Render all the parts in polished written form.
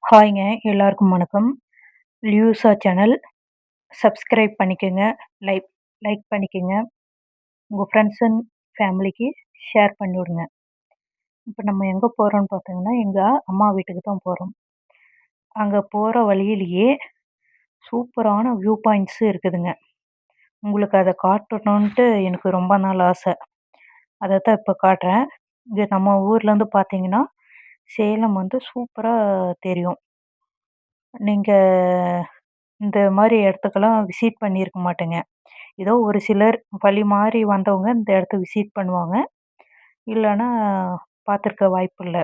ஹாய்ங்க. எல்லாருக்கும் வணக்கம். லியூசா channel subscribe பண்ணிக்கங்க. லைக் லைக் பண்ணிக்கங்க. உங்க ஃப்ரெண்ட்ஸ் அண்ட் ஃபேமிலிக்கு ஷேர் பண்ணி விடுங்க. இப்ப நம்ம எங்க போறோம்ன்னு பார்த்தீங்கன்னா, எங்க அம்மா வீட்டுக்கு தான் போறோம். அங்க போற வழியிலேயே சூப்பரான வியூ பாயிண்ட்ஸ் இருக்குதுங்க. உங்களுக்கு அத காட்டணுன்ட்டு எனக்கு ரொம்ப நாள் ஆசை. அதத்தான் இப்ப காட்டுறேன். இது நம்ம ஊர்லேருந்து பார்த்தீங்கன்னா, சேலம் வந்து சூப்பரா தெரியும். நீங்க இந்த மாரி இடத்துக்கெல்லாம் விசிட் பண்ணியிருக்க மாட்டீங்க. ஏதோ ஒரு சிலர் வழி மாறி வந்தவங்க இந்த இடத்த விசிட் பண்ணுவாங்க. இல்லன்னா பார்த்துருக்க வாய்ப்பில்ல.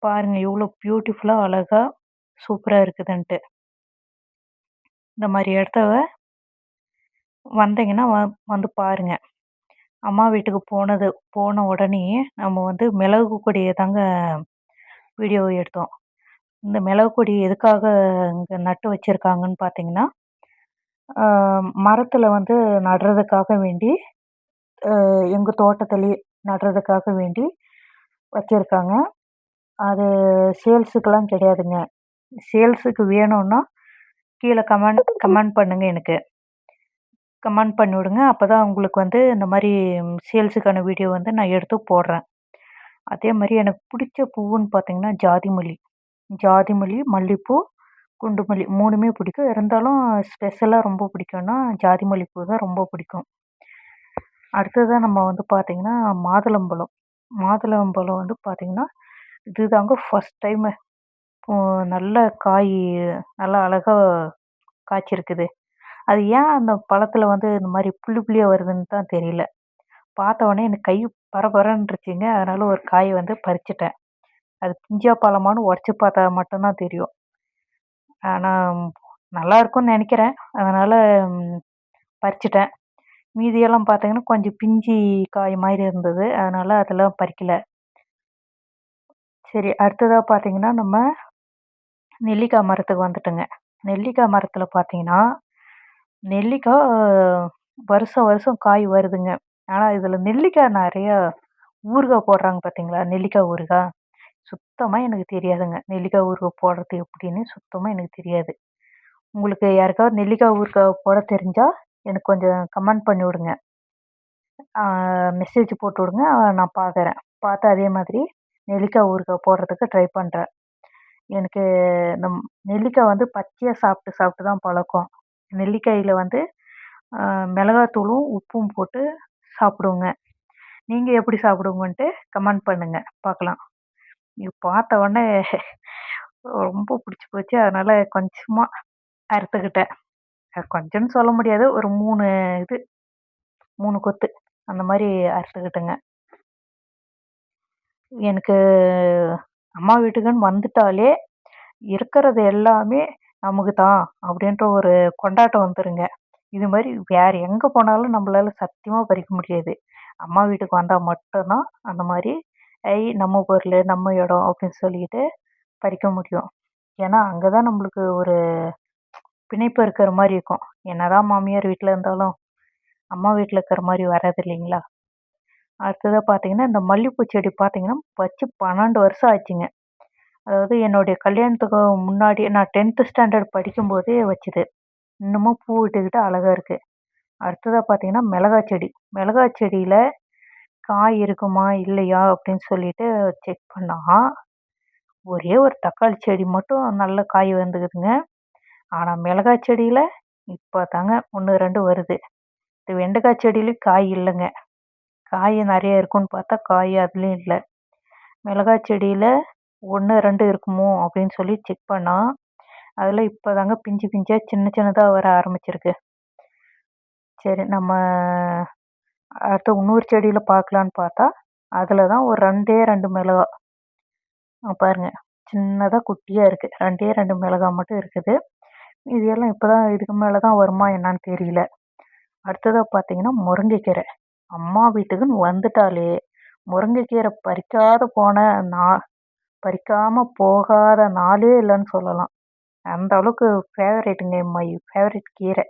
பாருங்க எவ்வளோ பியூட்டிஃபுல்லா, அழகா, சூப்பரா இருக்குதுன்ட்டு. இந்த மாரி இடத்த வந்தீங்கன்னா வந்து பாருங்க. அம்மா வீட்டுக்கு போன உடனேயே நம்ம வந்து மிளகு கொடிய தாங்க வீடியோ எடுத்தோம். இந்த மிளகு கொடி எதுக்காக இங்க நட்டு வச்சிருக்காங்கன்னு பார்த்தீங்கன்னா, ஆ மரத்தில வந்து நடுறதுக்காக வேண்டி, எங்க தோட்டத்திலேயே நடுறதுக்காக வேண்டி வச்சிருக்காங்க. அது சேல்ஸுக்குலாம் கிடையாதுங்க. சேல்ஸுக்கு வேணும்னா, கீழ கமெண்ட் கமெண்ட் பண்ணுங்க எனக்கு. கமெண்ட் பண்ணிவிடுங்க. அப்பதான் உங்களுக்கு வந்து இந்த மாரி சேல்ஸுக்கான வீடியோ வந்து நான் எடுத்து போடுறேன். அதே மாரி எனக்கு புடிச்ச பூவுன்னு பார்த்தீங்கன்னா, ஜாதிமல்லி. ஜாதிமல்லி, மல்லிப்பூ, குண்டுமல்லி 3மே பிடிக்கும். இருந்தாலும் ஸ்பெஷலா ரொம்ப பிடிக்கும்னா, ஜாதிமல்லி பூ தான் ரொம்ப பிடிக்கும். அடுத்ததா நம்ம வந்து பார்த்தீங்கன்னா, மாதுளம்பழம். மாதுளம்பழம் வந்து பார்த்தீங்கன்னா, இதுதாங்க ஃபர்ஸ்ட் டைமு. இப்போ நல்ல காய் நல்லா அழகா காய்ச்சிருக்குது. அது ஏன் அந்த பழத்துல வந்து இந்த மாரி புள்ளி புள்ளியா வருதுன்னு தான் தெரியல. பார்த்த உடனே எனக்கு கை பரபரன்ருச்சுங்க. அதனால ஒரு காய வந்து பறிச்சுட்டேன். அது பிஞ்சா பழமான்னு உடைச்சு பார்த்தா மட்டும் தான் தெரியும். ஆனா நல்லாருக்கும்னு நெனைக்கிறேன். அதனால ம் பறிச்சுட்டேன். மீதியெல்லாம் பார்த்தீங்கன்னா, கொஞ்சம் பிஞ்சி காய் மாரி இருந்தது. அதனால அதெல்லாம் பறிக்கல. சரி அடுத்ததா பார்த்தீங்கன்னா, நம்ம நெல்லிக்கா மரத்துக்கு வந்துட்டோங்க. நெல்லிக்கா மரத்துல பார்த்தீங்கன்னா, நெல்லிக்கா வருஷம் வருஷம் காய் வருதுங்க. ஆனா இதுல நெல்லிக்காய் நெறையா ஊறுகாய் போடுறாங்க பார்த்தீங்களா? நெல்லிக்காய் ஊறுகாய். சுத்தமா எனக்கு தெரியாதுங்க. நெல்லிக்காய் ஊறுகாய் போடுறது எப்படின்னு சுத்தமா எனக்கு தெரியாது. உங்களுக்கு யாருக்காவது நெல்லிக்காய் ஊறுகாய் போட தெரிஞ்சா, எனக்கு கொஞ்சம் கமெண்ட் பண்ணி விடுங்க. ஆ மெசேஜ் போட்டு விடுங்க. நான் பார்க்குறேன். பார்த்து அதே மாதிரி நெல்லிக்காய் ஊறுகாய் போடுறதுக்கு ட்ரை பண்றேன். எனக்கு நம் நெல்லிக்காய் வந்து பச்சையா சாப்பிட்டு சாப்பிட்டு தான் பழக்கம். நெல்லிக்காயில வந்து அ மிளகாத்தூளும், உப்பும் போட்டு சாப்பிடுவேங்க. நீங்க எப்படி சாப்பிடுவீங்கன்ட்டு கமெண்ட் பண்ணுங்க பார்க்கலாம். இது பார்த்த உடனே ரொம்ப புடிச்சு போச்சு. அதனால கொஞ்சமா அறுத்துக்கிட்டேன். கொஞ்சம்ன்னு சொல்ல முடியாது. ஒரு 3 இது 3 கொத்து அந்த மாரி அறுத்துக்கிட்டேங்க. எனக்கு அம்மா வீட்டுக்குன்னு வந்துட்டாலே, இருக்கிறது எல்லாமே நமக்கு தான் அப்படின்ற ஒரு கொண்டாட்டம் வந்துருங்க. இது மாரி வேற எங்க போனாலும் நம்மளால சத்தியமா பறிக்க முடியாது. அம்மா வீட்டுக்கு வந்தா மட்டும் தான் அந்த மாரி, நம்ம பொருளு, நம்ம இடம் அப்படின்னு சொல்லிட்டு பறிக்க முடியும். ஏன்னா, அங்க தான் நம்மளுக்கு ஒரு பிணைப்பு இருக்கிற மாரி இருக்கும். என்னதான் மாமியார் வீட்ல இருந்தாலும், அம்மா வீட்ல இருக்கிற மாரி வராது இல்லைங்களா? அடுத்ததா பார்த்தீங்கன்னா, இந்த மல்லிப்பூ செடி பார்த்தீங்கன்னா, வச்சு 12 வருஷம் ஆச்சுங்க. அதாவது என்னுடைய கல்யாணத்துக்கு முன்னாடி நான் 10த் ஸ்டாண்டர்ட் படிக்கும்போதே வச்சது. இன்னமும் பூ விட்டுக்கிட்டு அழகா இருக்கு. அடுத்ததா பார்த்தீங்கன்னா, மிளகா செடி. மிளகா செடியில காய் இருக்குமா? இல்லையா? அப்படின்னு சொல்லிட்டு செக் பண்ணா, ஒரே ஒரு தக்காளி செடி மட்டும் நல்ல காய் வந்துக்குதுங்க. ஆனா மிளகா செடியில இப்பதாங்க 1, 2 வருது. இந்த வெண்டைக்காய் செடியிலயும் காய் இல்லங்க. காய் நெறைய இருக்குன்னு பார்த்தா, காய் அதுலயும் இல்ல. மிளகாய் செடியில 1, 2 இருக்குமோ அப்படின்னு சொல்லி செக் பண்ணா, அதுல இப்பதாங்க பிஞ்சு பிஞ்சா சின்ன சின்னதா வர ஆரம்பிச்சிருக்கு. சரி நம்ம அடுத்து இன்னொரு செடியில பார்க்கலான்னு பார்த்தா, அதுல தான் ஒரு 2டே 2 மிளகா. பாருங்க. சின்னதா குட்டியா இருக்கு. 2டே 2 மிளகா மட்டும் இருக்குது. இது எல்லாம் இப்பதான் இதுக்கு மேல தான் வருமா என்னான்னு தெரியல. அடுத்ததா பார்த்தீங்கன்னா, முருங்கைக்கீரை. அம்மா வீட்டுக்குன்னு வந்துட்டாலே, முருங்கைக்கீரை நா பறிக்காம போகாத நாளே இல்லன்னு சொல்லலாம். அந்த அளவுக்கு ஃபேவரைட்டுங்க. மை ஃபேவரைட் கீரை,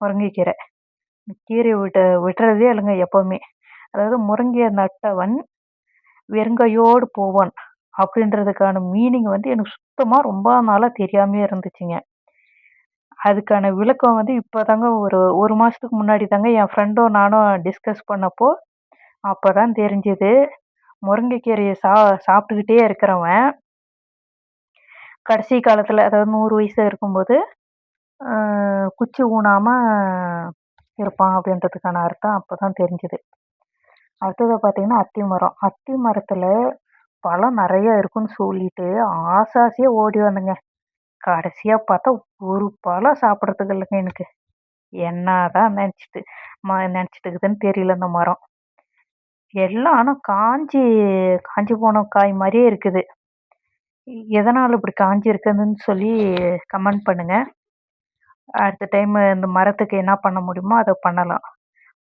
முருங்கைக்கீரை. கீரைய விடுறதே இல்லங்க எப்பவுமே. அதாவது முருங்கைய நட்டவன் வெறுங்கையோடு போவான். அப்படின்றதுக்கான மீனிங் வந்து எனக்கு சுத்தமா ரொம்ப நாளா தெரியாமயே இருந்துச்சுங்க. அதுக்கான விளக்கம் வந்து இப்பதாங்க ஒரு 1 மாசத்துக்கு முன்னாடி தாங்க என் ஃப்ரெண்டும் நானும் டிஸ்கஸ் பண்ணப்போ, அப்பதான் தெரிஞ்சது. முருங்கைக்கீரைய சாப்பிட்டுக்கிட்டே இருக்கிறவன், கடைசி காலத்துல அதாவது 100 வயசு இருக்கும்போது, அ குச்சி ஊனாம இருப்பான் அப்படின்றதுக்கான அர்த்தம் அப்பதான் தெரிஞ்சது. அடுத்தது பார்த்தீங்கன்னா, அத்தி மரம். அத்தி மரத்துல பழம் நெறைய இருக்குன்னு சொல்லிட்டு ஆசை ஆசையா ஓடி வந்தேங்க. கடைசியா பார்த்தா ஒரு பழம் சாப்பிடறதுக்கு இல்லங்க எனக்கு. என்னதான் நெனச்சுட்டு இருக்குதுன்னு தெரியல இந்த மரம். எல்லாம் ஆனா காஞ்சு காஞ்சு போன காய் மாரியே இருக்குது. எதனால இப்படி காஞ்சு இருக்குதுன்னு சொல்லி கமெண்ட் பண்ணுங்க. அடுத்த டைம் இந்த மரத்துக்கு என்ன பண்ண முடியுமோ அத பண்ணலாம்.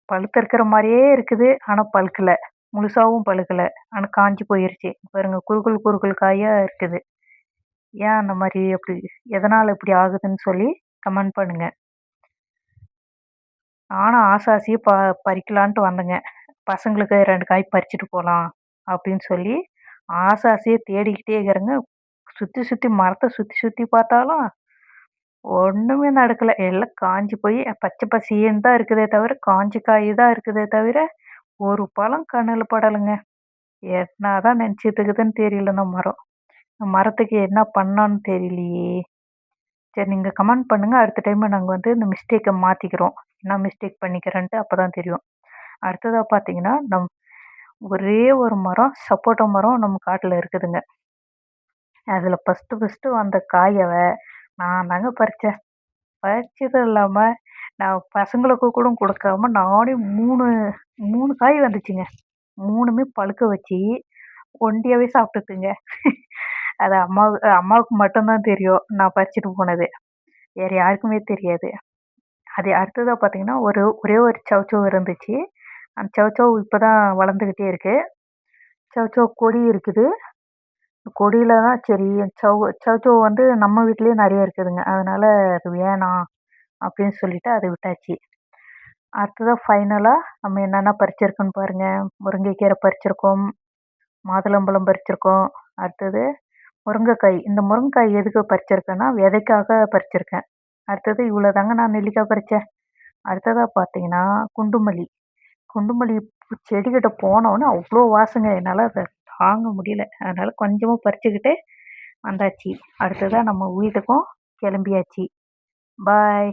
பழுத்து இருக்கிற மாரியே இருக்குது. ஆனா பழுக்கல. முழுசாவும் பழுக்கல. ஆனா காஞ்சு போயிருச்சு. பாருங்க குறுகல் குறுகல் காயா இருக்குது. ஏன் அந்த மாரி அப்படி எதனால இப்படி ஆகுதுன்னு சொல்லி கமெண்ட் பண்ணுங்க. நானும் ஆசை ஆசையா பறிக்கலான்ட்டு வந்தேங்க. பசங்களுக்கு 2 காய் பறிச்சுட்டு போலாம் அப்படின்னு சொல்லி ஆசை ஆசையா தேடிக்கிட்டே இருக்கிறேங்க. சுத்தி சுத்தி மரத்த சுத்தி சுத்தி பார்த்தாலும் ஒண்ணுமே நடக்கல. எல்லாம் காஞ்சு போய் பச்சை பசேல்ன்னு தான் இருக்குதே தவிர, காஞ்ச காய் தான் இருக்குதே தவிர, ஒரு பழம் கண்ணுல படலங்க. என்னதான் நெனச்சிட்டு இருக்குதுன்னு தெரியல இந்த மரம். இந்த மரத்துக்கு என்ன பண்ணான்னு தெரியலையே! சரி நீங்க கமெண்ட் பண்ணுங்க. அடுத்த டைம் நாங்க வந்து இந்த மிஸ்டேக்க மாத்திக்கிறோம். என்ன மிஸ்டேக் பண்ணிக்கிறேன்ட்டு அப்பதான் தெரியும். அடுத்ததா பார்த்தீங்கன்னா, ஒரே ஒரு மரம் சப்போட்டா மரம் நம்ம காட்டுல இருக்குதுங்க. அதுல ஃபர்ஸ்ட்டு வந்த காயவ நான் தாங்க பறிச்சேன். பறிச்சதும் இல்லாம, நான் பசங்களுக்கு கூட குடுக்காம நானே 3 காய் வந்துச்சுங்க. 3மே பழுக்க வச்சு, ஒண்டியாவே சாப்பிட்டுட்டுங்க. அது அம்மாவுக்கு மட்டும் தான் தெரியும். நான் பறிச்சுட்டு போனது. வேற யாருக்குமே தெரியாது. அது அடுத்ததா பார்த்தீங்கன்னா, ஒரே ஒரு சௌசௌ இருந்துச்சு. அந்த சௌசௌ இப்ப தான் வளர்ந்துகிட்டே இருக்கு. சௌசௌ கொடி இருக்குது. கொடியில தான் சரி சௌசௌ வந்து நம்ம வீட்லயே நெறைய இருக்குதுங்க. அதனால அது வேணாம் அப்படின்னு சொல்லிட்டு அத விட்டாச்சு. அடுத்ததா ஃபைனலா நம்ம என்னென்ன பறிச்சிருக்கோம்னு பாருங்க. முருங்கைக்கீரை பறிச்சிருக்கோம், மாதுளம்பழம் பறிச்சிருக்கோம். அடுத்தது முருங்கைக்காய். இந்த முருங்கைக்காய் எதுக்கு பறிச்சிருக்கேன்னா, விதைக்காக பறிச்சிருக்கேன். அடுத்தது இவ்வளோதாங்க நான் நெல்லிக்காய் பறிச்சேன். அடுத்ததா பார்த்தீங்கன்னா, குண்டுமல்லி. குண்டுமல்லி செடிகிட்ட போனோனே அவ்ளோ வாசங்க. என்னால அத தாங்க முடியல. அதனால கொஞ்சமா பறிச்சுக்கிட்டு வந்தாச்சு. அடுத்ததா நம்ம வீட்டுக்கும் கிளம்பியாச்சு. பாய்.